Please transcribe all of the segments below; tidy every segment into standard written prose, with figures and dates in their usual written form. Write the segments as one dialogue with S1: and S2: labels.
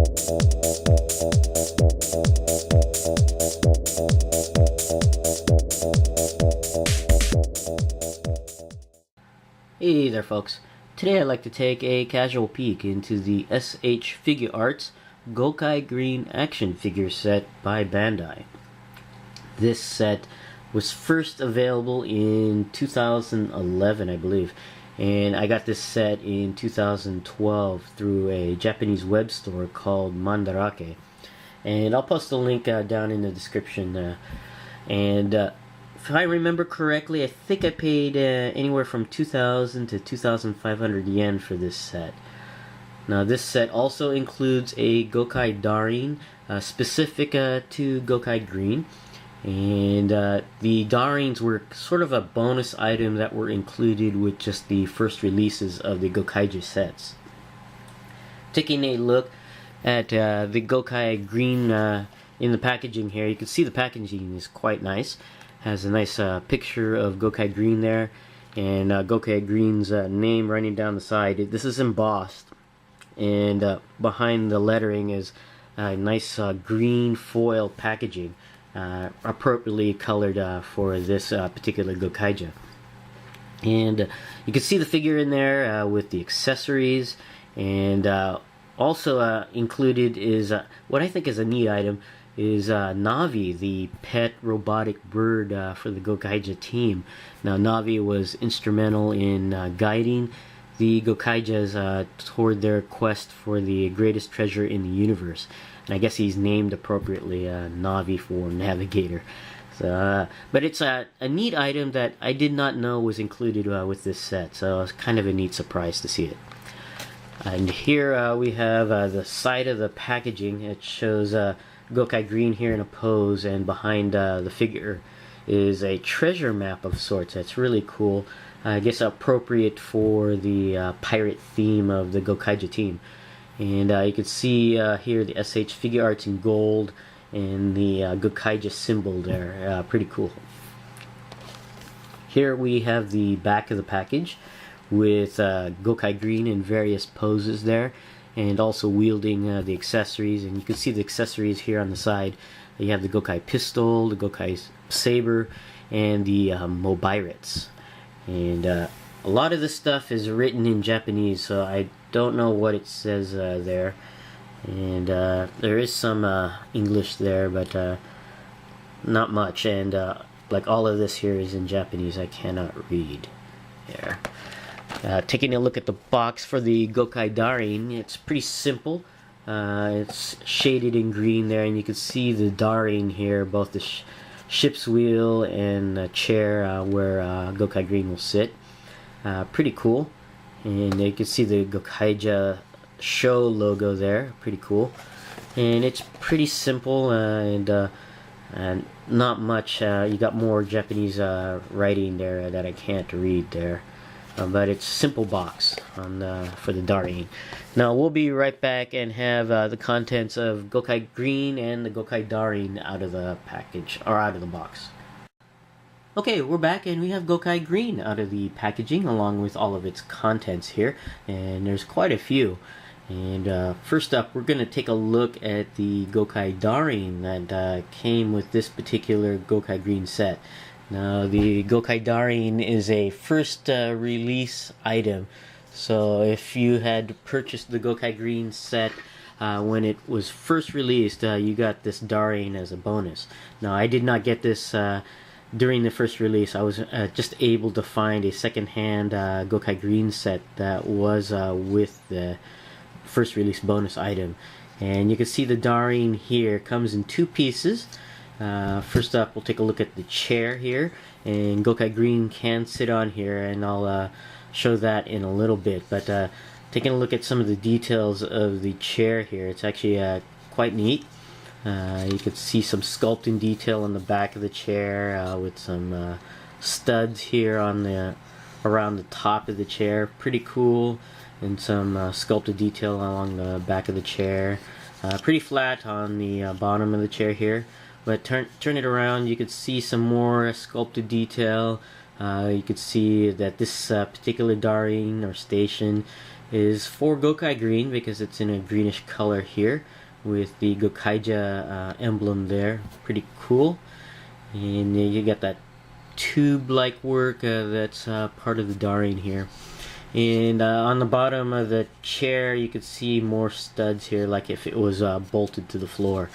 S1: Hey there folks, today I'd like to take a casual peek into the S.H.Figuarts Gokai Green action figure set by Bandai. This set was first available in 2011, I believe, and I got this set in 2012 through a Japanese web store called Mandarake, and I'll post a link down in the description. If I remember correctly, I think I paid anywhere from 2,000 to 2,500 yen for this set. Now this set also includes a Gokai Darin specific to Gokai Green, and the Darins were sort of a bonus item that were included with just the first releases of the Gokaija sets. Taking a look at the Gokai Green in the packaging here, you can see the packaging is quite nice. Has a nice picture of Gokai Green there, and Gokai Green's name running down the side. This is embossed, and behind the lettering is a nice green foil packaging, appropriately colored for this particular Gokaija. And you can see the figure in there with the accessories, and also included is what I think is a neat item, is Navi, the pet robotic bird for the Gokaija team. Now Navi was instrumental in guiding the Gokaijas toward their quest for the greatest treasure in the universe. And I guess he's named appropriately Navi for navigator. So, but it's a neat item that I did not know was included with this set, so it's kind of a neat surprise to see it. And here we have the side of the packaging. It shows Gokai Green here in a pose, and behind the figure is a treasure map of sorts. That's really cool. I guess appropriate for the pirate theme of the Gokaija team. And you can see here the S.H.Figuarts in gold and the Gokaija symbol there. Pretty cool. Here we have the back of the package with Gokai Green in various poses there, and also wielding the accessories. And you can see the accessories here on the side. You have the Gokai pistol, the Gokai saber, and the Mobirates. And a lot of this stuff is written in Japanese, so I don't know what it says there. And there is some English there, but not much. And like all of this here is in Japanese. I cannot read there. Taking a look at the box for the Gokai Darin, it's pretty simple. It's shaded in green there, and you can see the Darin here, both the ship's wheel and the chair where Gokai Green will sit. Pretty cool. And you can see the Gokaija show logo there, pretty cool. And it's pretty simple and not much. You got more Japanese writing there that I can't read there. But it's a simple box for the Darin. Now we'll be right back and have the contents of Gokai Green and the Gokai Darin out of the package, or out of the box. Okay, we're back and we have Gokai Green out of the packaging along with all of its contents here, and there's quite a few. And first up, we're going to take a look at the Gokai Darin that came with this particular Gokai Green set. Now, the Gokai Darin is a first release item, so if you had purchased the Gokai Green set when it was first released, you got this Darin as a bonus. Now, I did not get this during the first release. I was just able to find a second-hand Gokai Green set that was with the first release bonus item. And you can see the Darin here comes in two pieces. First up, we'll take a look at the chair here, and Gokai Green can sit on here, and I'll show that in a little bit. But taking a look at some of the details of the chair here, it's actually quite neat. You can see some sculpting detail on the back of the chair with some studs here on the around the top of the chair. Pretty cool, and some sculpted detail along the back of the chair. Pretty flat on the bottom of the chair here. But turn it around, you could see some more sculpted detail. You could see that this particular Darin or station is for Gokai Green because it's in a greenish color here with the Gokaija emblem there. Pretty cool. And you got that tube-like work that's part of the Darin here. And on the bottom of the chair you could see more studs here, like if it was bolted to the floor,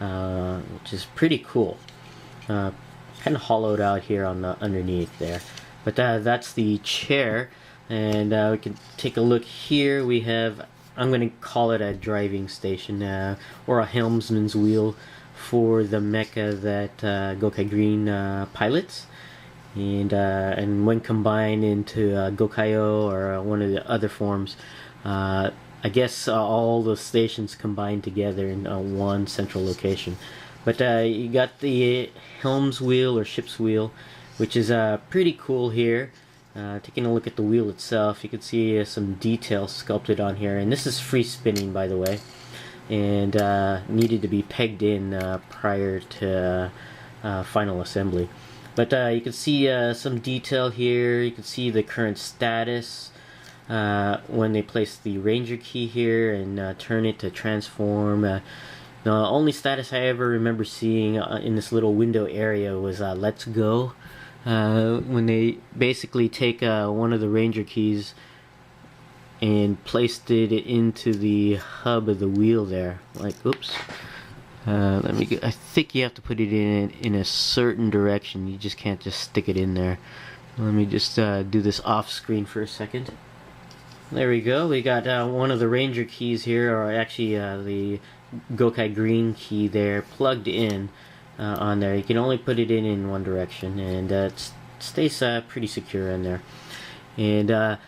S1: which is pretty cool. Kind of hollowed out here on the underneath there. But that's the chair. And we can take a look here. We have, I'm going to call it a driving station or a helmsman's wheel for the mecha that Gokai Green pilots. And when combined into Gokaio or one of the other forms, I guess all the stations combined together in one central location. But you got the helm's wheel or ship's wheel, which is pretty cool here. Taking a look at the wheel itself, you can see some details sculpted on here, and this is free spinning, by the way, and needed to be pegged in prior to final assembly. But you can see some detail here. You can see the current status when they place the Ranger key here and turn it to transform. The only status I ever remember seeing in this little window area was Let's Go. When they basically take one of the Ranger keys and placed it into the hub of the wheel there. Like, oops. Let me get, I think you have to put it in a certain direction. You just can't just stick it in there. Let me just do this off screen for a second. There we go. We got one of the Ranger keys here, or actually the Gokai Green key there, plugged in on there. You can only put it in one direction, and it stays pretty secure in there. And the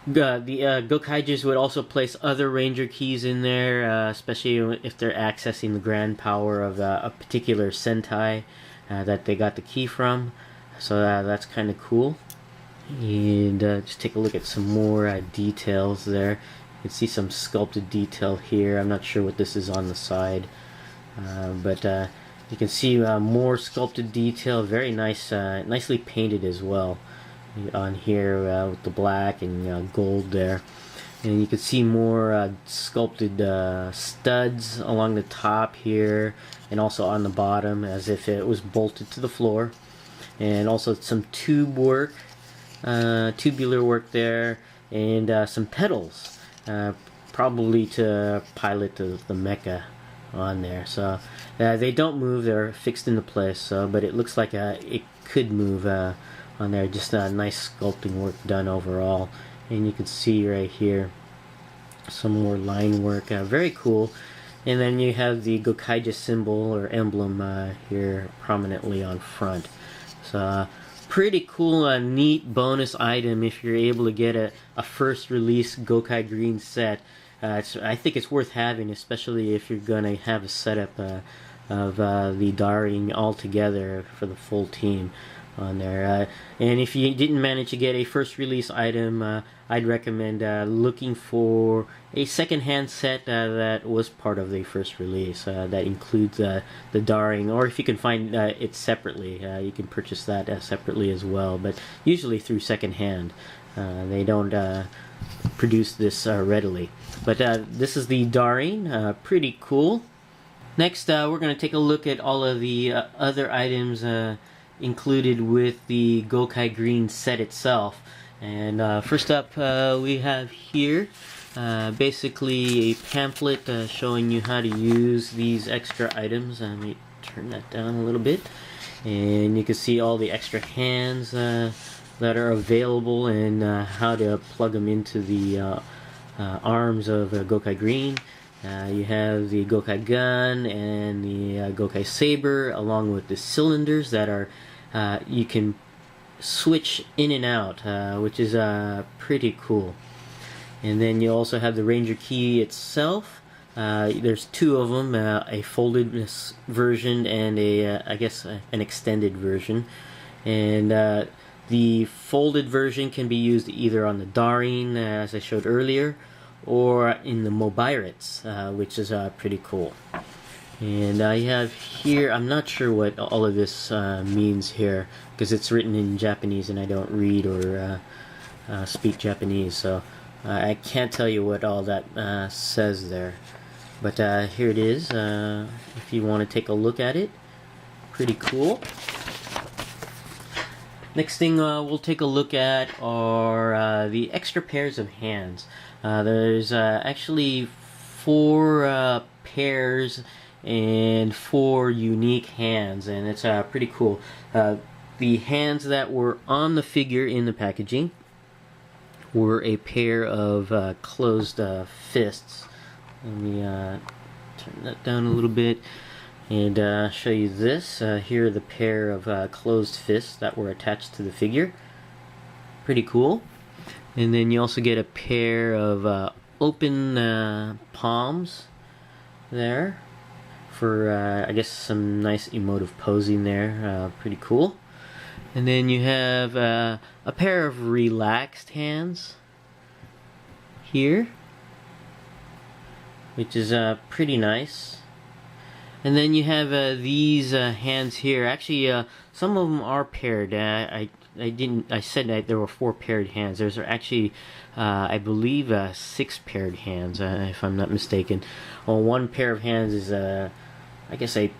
S1: Gokaijas would also place other Ranger keys in there, especially if they're accessing the grand power of a particular Sentai that they got the key from. So that's kind of cool. And just take a look at some more details there. You can see some sculpted detail here. I'm not sure what this is on the side, but you can see more sculpted detail. Very nice, nicely painted as well on here with the black and gold there. And you can see more sculpted studs along the top here and also on the bottom as if it was bolted to the floor. And also some tube work, tubular work there, and some pedals, probably to pilot the mecha on there. So they don't move, they're fixed into place, so, but it looks like it could move on there. Just nice sculpting work done overall. And you can see right here some more line work, very cool. And then you have the Gokaija symbol or emblem here prominently on front. So pretty cool, neat bonus item if you're able to get a first release Gokai Green set. I think it's worth having, especially if you're gonna have a setup of the Daring all together for the full team on there. And if you didn't manage to get a first release item, I'd recommend looking for a second-hand set that was part of the first release that includes the Daring, or if you can find it separately, you can purchase that separately as well, but usually through second-hand. They don't produce this readily. But this is the Daring, pretty cool. Next, we're going to take a look at all of the other items included with the Gokai Green set itself. And first up, we have here basically a pamphlet showing you how to use these extra items. Let me turn that down a little bit. And you can see all the extra hands that are available and how to plug them into the arms of Gokai Green. You have the Gokai gun and the Gokai saber, along with the cylinders that are you can switch in and out, which is pretty cool. And then you also have the Ranger key itself. There's two of them, a folded version and I guess an extended version. And the folded version can be used either on the Daring, as I showed earlier, or in the Mobirates, which is pretty cool. And I have here, I'm not sure what all of this means here, because it's written in Japanese and I don't read or speak Japanese, so I can't tell you what all that says there, but here it is. If you want to take a look at it, pretty cool. Next thing we'll take a look at are the extra pairs of hands. There's actually 4 pairs and 4 unique hands, and it's pretty cool. The hands that were on the figure in the packaging were a pair of closed fists. Let me turn that down a little bit and show you this. Here are the pair of closed fists that were attached to the figure. Pretty cool. And then you also get a pair of open palms there for I guess some nice emotive posing there. Pretty cool. And then you have a pair of relaxed hands here, which is pretty nice. And then you have these hands here. Actually, some of them are paired. I said that there were 4 paired hands. There's actually, I believe, 6 paired hands, if I'm not mistaken. Well, 1 pair of hands is, I guess, a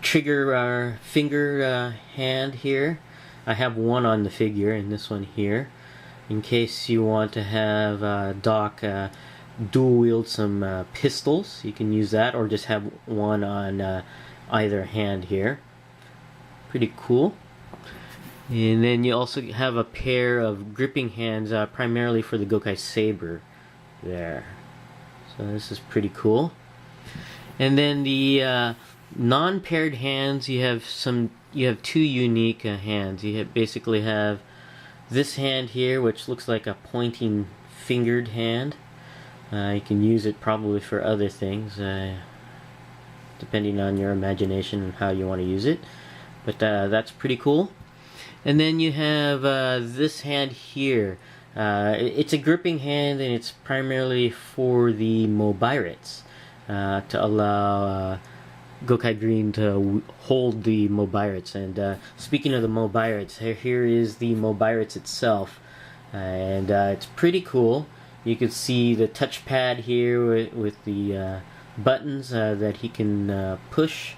S1: trigger finger hand here. I have one on the figure, and this one here, in case you want to have Doc dual wield some pistols. You can use that, or just have one on either hand here. Pretty cool. And then you also have a pair of gripping hands, primarily for the Gokai Saber there. So this is pretty cool. And then the non-paired hands, you have 2 unique hands. You basically have this hand here, which looks like a pointing fingered hand. You can use it probably for other things, depending on your imagination and how you want to use it. But that's pretty cool. And then you have this hand here. It's a gripping hand, and it's primarily for the Mobirates, to allow Gokai Green to hold the Mobirates. And speaking of the Mobirates, here is the Mobirates itself, and it's pretty cool. You can see the touchpad here with the buttons that he can push,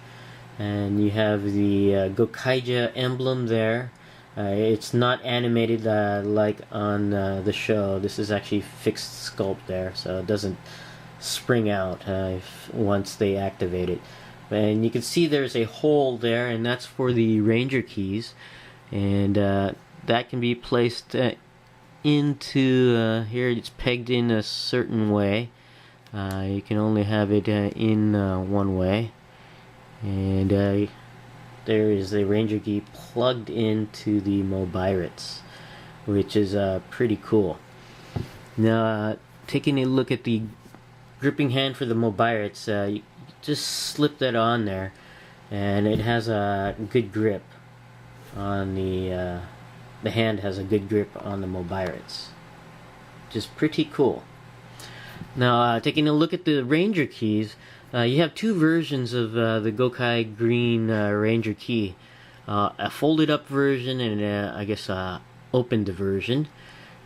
S1: and you have the Gokaija emblem there. It's not animated like on the show. This is actually fixed sculpt there, so it doesn't spring out once they activate it. And you can see there's a hole there, and that's for the Ranger keys, and that can be placed into here. It's pegged in a certain way. You can only have it in one way, and there is the Ranger key plugged into the Mobirates, which is pretty cool. Now, taking a look at the gripping hand for the Mobirates, you just slip that on there, and it has a good grip on the hand has a good grip on the Mobirates, which is pretty cool. Now, taking a look at the Ranger keys, you have 2 versions of the Gokai Green Ranger key. A folded up version and I guess a opened version.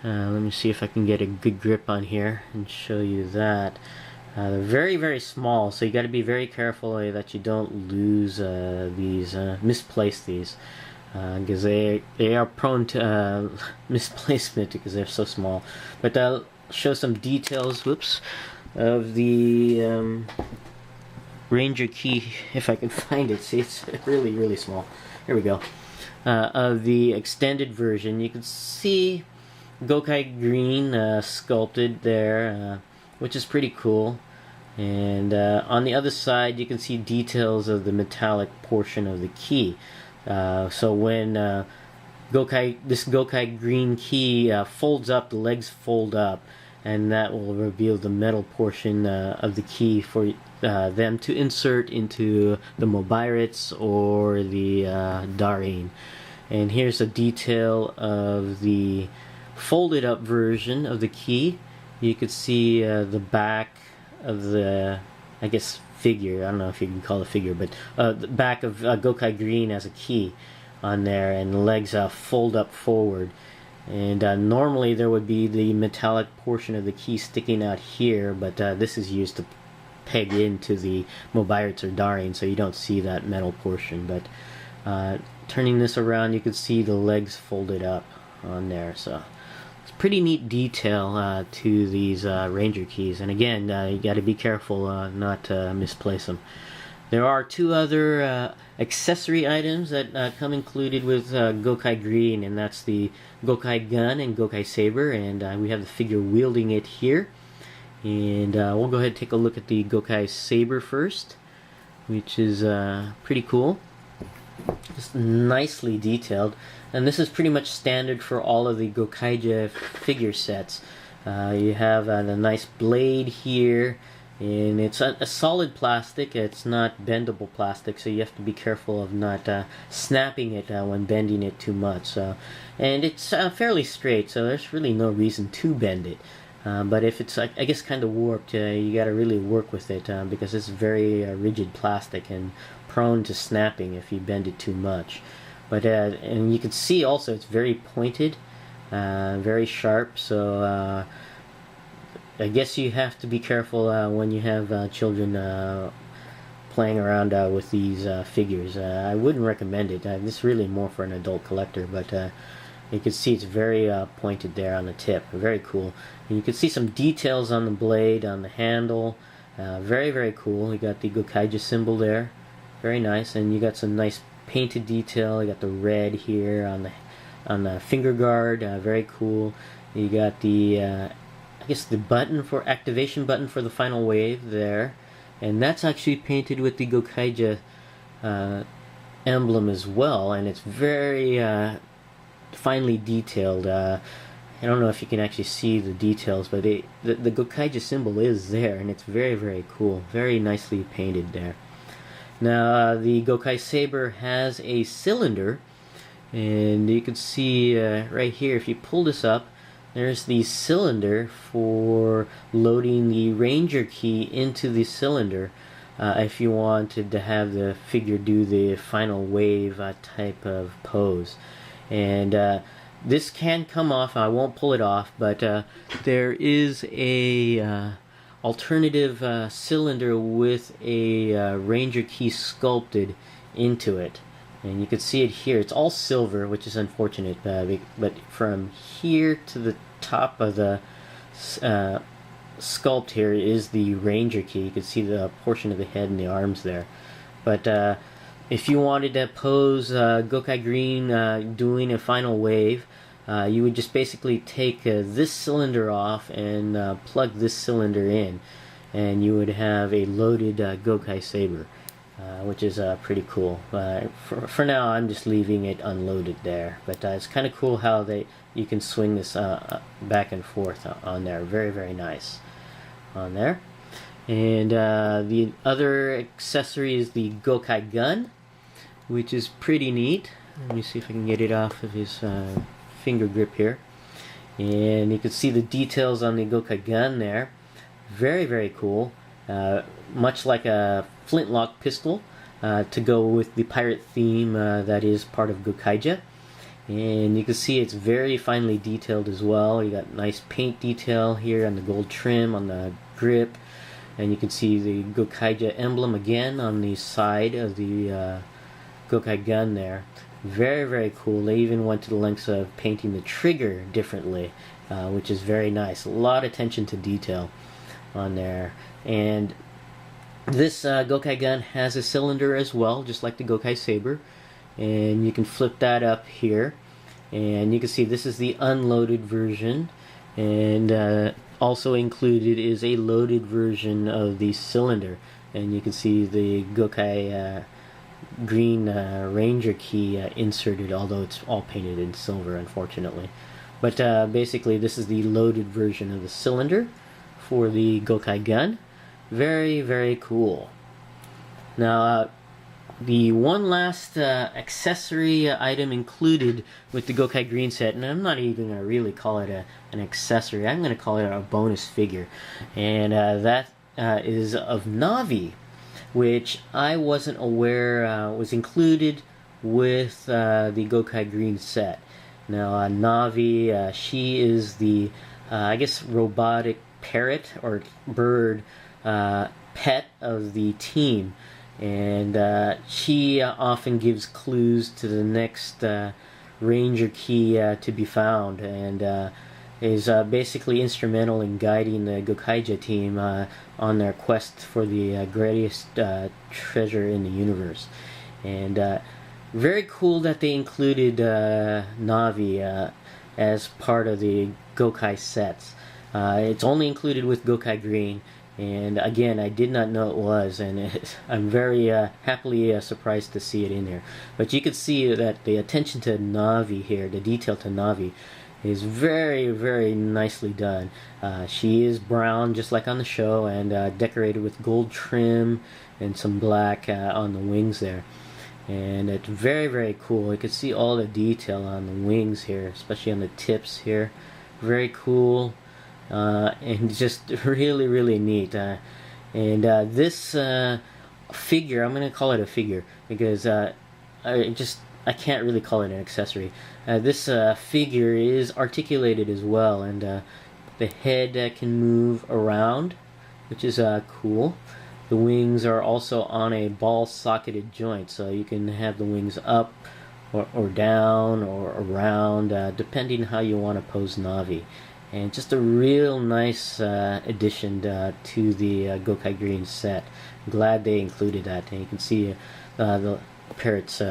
S1: Let me see if I can get a good grip on here and show you that. They're very, very small, so you got to be very careful that you don't lose these, misplace these, because they are prone to misplacement because they're so small. But I'll show some details, of the Ranger key, if I can find it. See, it's really, really small. Here we go. Of the extended version, you can see Gokai Green sculpted there, which is pretty cool. And on the other side, you can see details of the metallic portion of the key. So when this Gokai Green key folds up, the legs fold up, and that will reveal the metal portion of the key for them to insert into the Mobirates or the Darin. And here's a detail of the folded up version of the key. You could see the back of the, I guess, figure. I don't know if you can call it a figure, but the back of Gokai Green as a key on there, and the legs fold up forward. And normally there would be the metallic portion of the key sticking out here, but this is used to peg into the Mobiarts or Daring, so you don't see that metal portion. But turning this around, you can see the legs folded up on there, so it's pretty neat detail to these Ranger keys. And again, you got to be careful not to misplace them. There are two other accessory items that come included with Gokai Green, and that's the Gokai Gun and Gokai Saber, and we have the figure wielding it here. And we'll go ahead and take a look at the Gokai Saber first, which is pretty cool. Just nicely detailed, and this is pretty much standard for all of the Gokaija figure sets. You have the nice blade here, and it's a solid plastic. It's not bendable plastic, so you have to be careful of not snapping it when bending it too much. And it's fairly straight, so there's really no reason to bend it. But if it's, I guess, kind of warped, you got to really work with it because it's very rigid plastic and prone to snapping if you bend it too much. But and you can see also it's very pointed, very sharp. So I guess you have to be careful when you have children playing around with these figures. I wouldn't recommend it. This is really more for an adult collector, but you can see it's very pointed there on the tip. Very cool. And you can see some details on the blade, on the handle. Very, very cool. You got the Gokaija symbol there. Very nice. And you got some nice painted detail. You got the red here on the finger guard. Very cool. You got the I guess the button for activation button for the final wave there, and that's actually painted with the Gokaija emblem as well, and it's very finely detailed. I don't know if you can actually see the details, but the Gokaija symbol is there, and it's very, very cool. Very nicely painted there. Now, the Gokai Saber has a cylinder, and you can see right here, if you pull this up, there's the cylinder for loading the Ranger key into the cylinder if you wanted to have the figure do the final wave type of pose. And this can come off. I won't pull it off, but there is a alternative cylinder with a Ranger key sculpted into it. And you can see it here. It's all silver, which is unfortunate, but from here to the top of the sculpt here is the Ranger key. You can see the portion of the head and the arms there. But if you wanted to pose Gokai Green doing a final wave, you would just basically take this cylinder off and plug this cylinder in, and you would have a loaded Gokai Saber. Which is pretty cool. For now, I'm just leaving it unloaded there, but it's kind of cool how you can swing this back and forth on there. Very, very nice on there. And the other accessory is the Gokai Gun, which is pretty neat. Let me see if I can get it off of his finger grip here. And you can see the details on the Gokai Gun there. Very, very cool. Much like a flintlock pistol to go with the pirate theme that is part of Gokaija. And you can see it's very finely detailed as well. You got nice paint detail here on the gold trim on the grip, and you can see the Gokaija emblem again on the side of the Gokai Gun there. Very, very cool. They even went to the lengths of painting the trigger differently, which is very nice. A lot of attention to detail on there. And this Gokai Gun has a cylinder as well, just like the Gokai Saber. And you can flip that up here. And you can see this is the unloaded version. And also included is a loaded version of the cylinder. And you can see the Gokai Green Ranger key inserted, although it's all painted in silver, unfortunately. But basically, this is the loaded version of the cylinder for the Gokai Gun. Very, very cool. Now, the one last accessory item included with the Gokai Green set, and I'm not even going to really call it an accessory, I'm going to call it a bonus figure, and that is of Navi, which I wasn't aware was included with the Gokai Green set. Now Navi, she is the I guess robotic parrot or bird pet of the team, and she often gives clues to the next ranger key to be found, and is basically instrumental in guiding the Gokaija team on their quest for the greatest treasure in the universe. And very cool that they included Navi as part of the Gokai sets. It's only included with Gokai Green, and again, I did not know it was, and I'm very happily surprised to see it in there. But you can see that the attention to Navi here, the detail to Navi, is very, very nicely done. She is brown, just like on the show, and decorated with gold trim and some black on the wings there. And it's very, very cool. You can see all the detail on the wings here, especially on the tips here. Very cool, and just really, really neat. This figure, I'm going to call it a figure because I can't really call it an accessory. This figure is articulated as well, and the head can move around, which is cool. The wings are also on a ball-socketed joint, so you can have the wings up or down or around, depending how you want to pose Navi. And just a real nice addition to the Gokai Green set. I'm glad they included that, and you can see the parrot's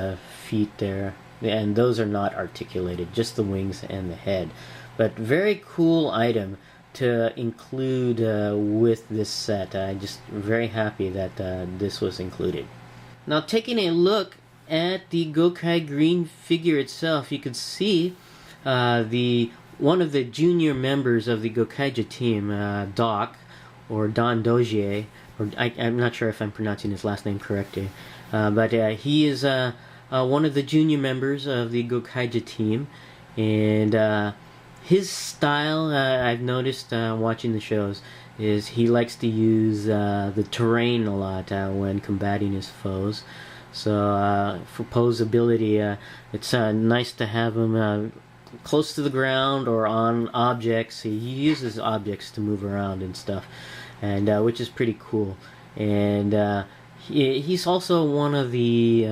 S1: feet there, and those are not articulated, just the wings and the head. But very cool item to include with this set. I'm just very happy that this was included. Now, taking a look at the Gokai Green figure itself, you can see one of the junior members of the Gokaija team, Doc, or Don Dojier, or I'm not sure if I'm pronouncing his last name correctly, but he is one of the junior members of the Gokaija team, and his style, I've noticed watching the shows, is he likes to use the terrain a lot when combating his foes. So for posability, it's nice to have him close to the ground or on objects. He uses objects to move around and stuff, and which is pretty cool. And he's also one of the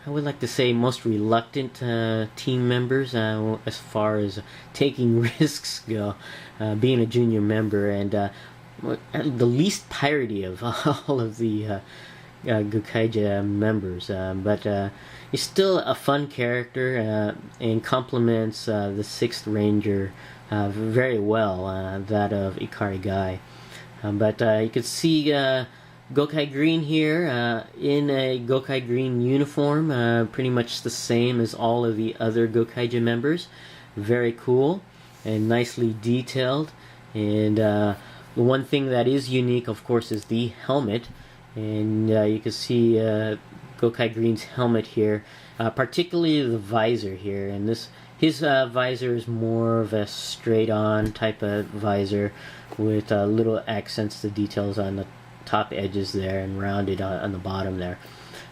S1: I would like to say most reluctant team members as far as taking risks go, being a junior member, and the least piratey of all of the Gokaija members, but he's still a fun character and complements the 6th Ranger very well, that of Ikari Gai. But you can see Gokai Green here in a Gokai Green uniform, pretty much the same as all of the other Gokaija members. Very cool and nicely detailed. And the one thing that is unique, of course, is the helmet. And you can see Gokai Green's helmet here, particularly the visor here. And his visor is more of a straight-on type of visor with little accents to details on the top edges there and rounded on the bottom there.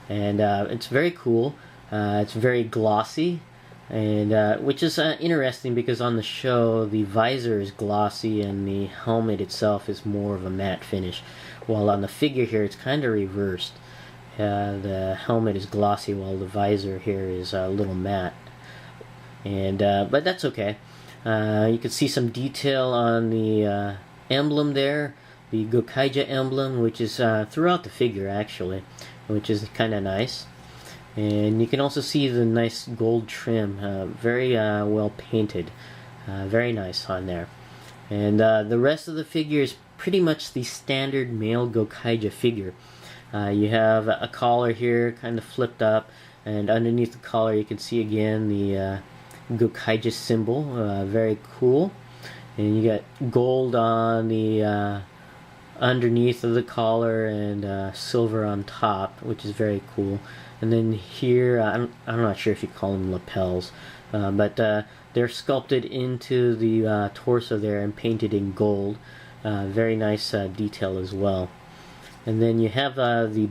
S1: And it's very cool. It's very glossy, and which is interesting because on the show the visor is glossy and the helmet itself is more of a matte finish, while on the figure here it's kind of reversed. The helmet is glossy while the visor here is a little matte, and but that's okay. You can see some detail on the emblem there, the Gokaija emblem, which is throughout the figure actually, which is kind of nice. And you can also see the nice gold trim, very well painted, very nice on there. And the rest of the figure is pretty much the standard male Gokaija figure. You have a collar here, kind of flipped up, and underneath the collar you can see again the Gokaija symbol, very cool. And you got gold on the underneath of the collar and silver on top, which is very cool. And then here, I'm not sure if you call them lapels, but they're sculpted into the torso there and painted in gold. Very nice detail as well. And then you have the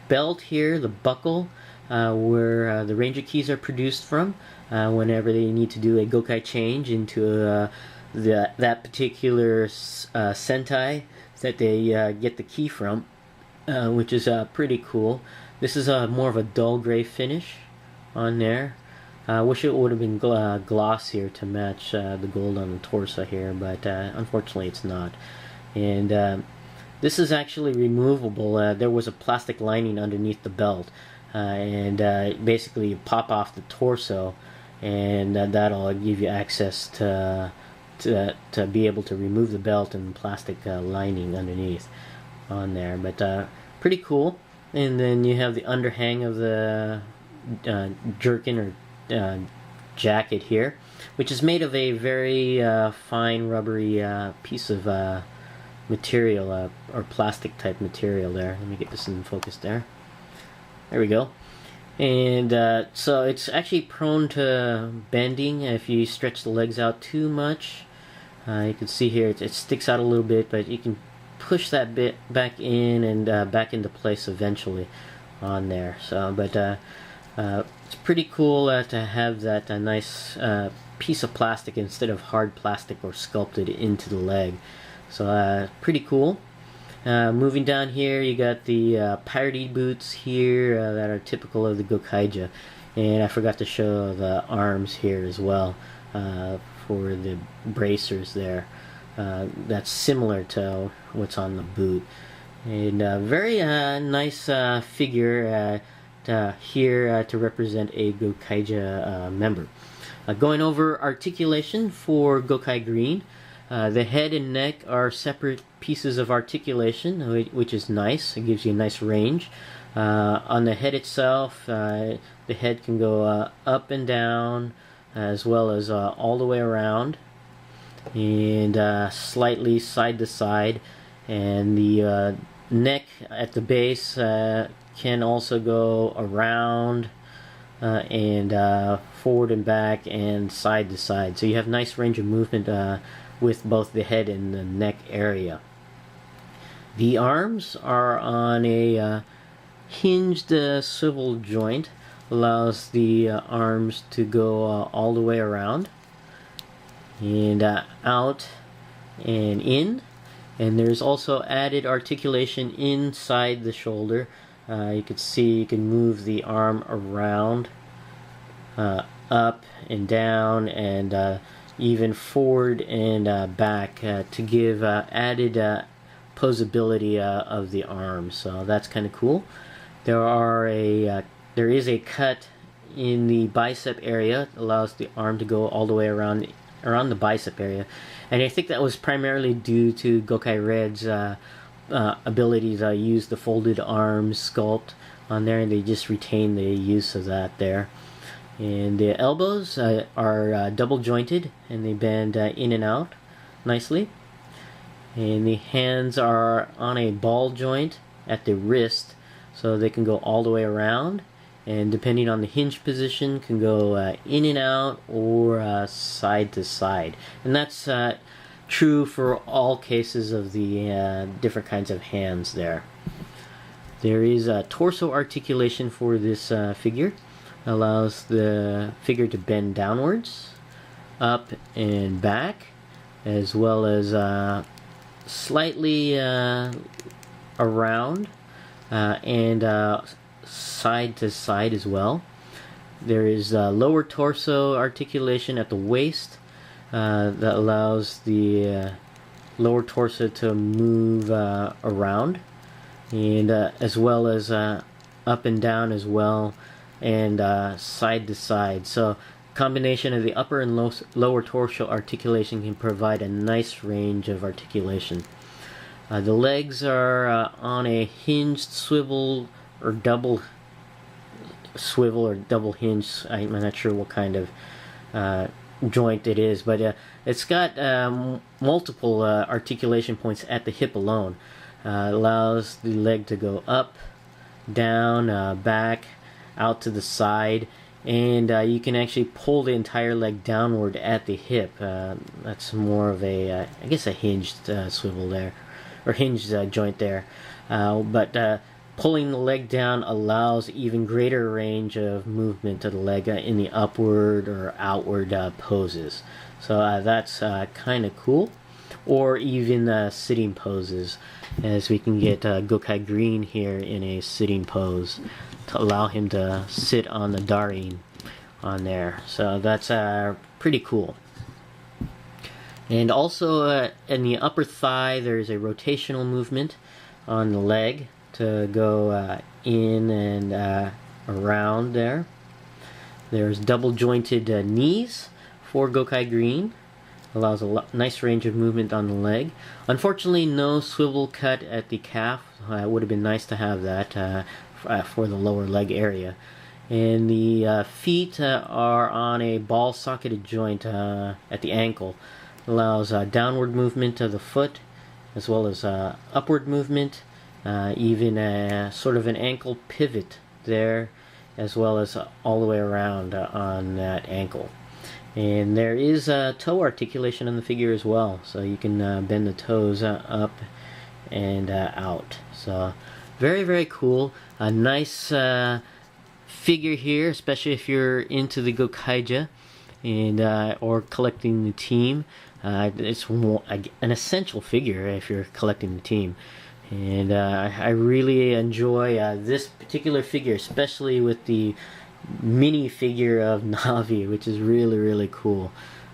S1: belt here, the buckle, where the ranger keys are produced from whenever they need to do a Gokai change into that particular Sentai that they get the key from, which is pretty cool. This is more of a dull gray finish on there. I wish it would have been glossier to match the gold on the torso here, but unfortunately it's not. And this is actually removable. There was a plastic lining underneath the belt, and basically you pop off the torso, and that'll give you access to be able to remove the belt and plastic lining underneath on there. But pretty cool. And then you have the underhang of the jerkin or jacket here, which is made of a very fine rubbery piece of material or plastic type material there. Let me get this in focus there. There we go. And so it's actually prone to bending if you stretch the legs out too much. You can see here it sticks out a little bit, but you can push that bit back in and back into place eventually on there. So, but it's pretty cool to have that nice piece of plastic instead of hard plastic or sculpted into the leg. So pretty cool. Moving down here, you got the piratey boots here that are typical of the Gokaija, and I forgot to show the arms here as well for the bracers there. That's similar to what's on the boot, and very nice figure here to represent a Gokaija member. Going over articulation for Gokai Green. The head and neck are separate pieces of articulation, which is nice. It gives you a nice range. On the head itself, the head can go up and down, as well as all the way around, and slightly side to side. And the neck at the base can also go around and forward and back and side to side. So you have nice range of movement with both the head and the neck area. The arms are on a hinged swivel joint. Allows the arms to go all the way around and out and in. And there's also added articulation inside the shoulder. You can see you can move the arm around, up and down, and even forward and back to give added posability of the arm. So that's kind of cool. There is a cut in the bicep area. It allows the arm to go all the way around the bicep area, and I think that was primarily due to Gokai Red's ability to use the folded arm sculpt on there, and they just retain the use of that there. And the elbows are double jointed, and they bend in and out nicely. And the hands are on a ball joint at the wrist, so they can go all the way around, and depending on the hinge position can go in and out or side to side. And that's true for all cases of the different kinds of hands there. There is a torso articulation for this figure. Allows the figure to bend downwards, up and back, as well as slightly around and side to side as well. There is lower torso articulation at the waist that allows the lower torso to move around, and as well as up and down as well, and side to side. So combination of the upper and lower torso articulation can provide a nice range of articulation. The legs are on a hinged swivel or double swivel or double hinge. I'm not sure what kind of joint it is, but it's got multiple articulation points at the hip alone. Allows the leg to go up, down, back, out to the side, and you can actually pull the entire leg downward at the hip. That's more of a, I guess, a hinged swivel there, or hinged joint there. But pulling the leg down allows even greater range of movement to the leg in the upward or outward poses. So that's kind of cool. Or even sitting poses, as we can get Gokai Green here in a sitting pose to allow him to sit on the Darin on there. So that's pretty cool. And also in the upper thigh, there's a rotational movement on the leg to go in and around there. There's double jointed knees for Gokai Green. Allows a nice range of movement on the leg. Unfortunately, no swivel cut at the calf. It would have been nice to have that for the lower leg area. And the feet are on a ball socketed joint at the ankle. Allows downward movement of the foot, as well as upward movement, even sort of an ankle pivot there, as well as all the way around on that ankle. And there is toe articulation on the figure as well, so you can bend the toes up and out. So very, very cool. A nice figure here, especially if you're into the Gokaija and or collecting the team. It's an essential figure if you're collecting the team. And I really enjoy this particular figure, especially with the mini figure of Navi, which is really, really cool.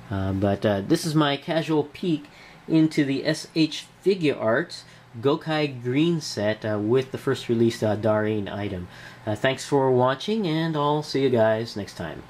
S1: But this is my casual peek into the S.H.Figuarts Gokai Green set with the first release Darin item. Thanks for watching, and I'll see you guys next time.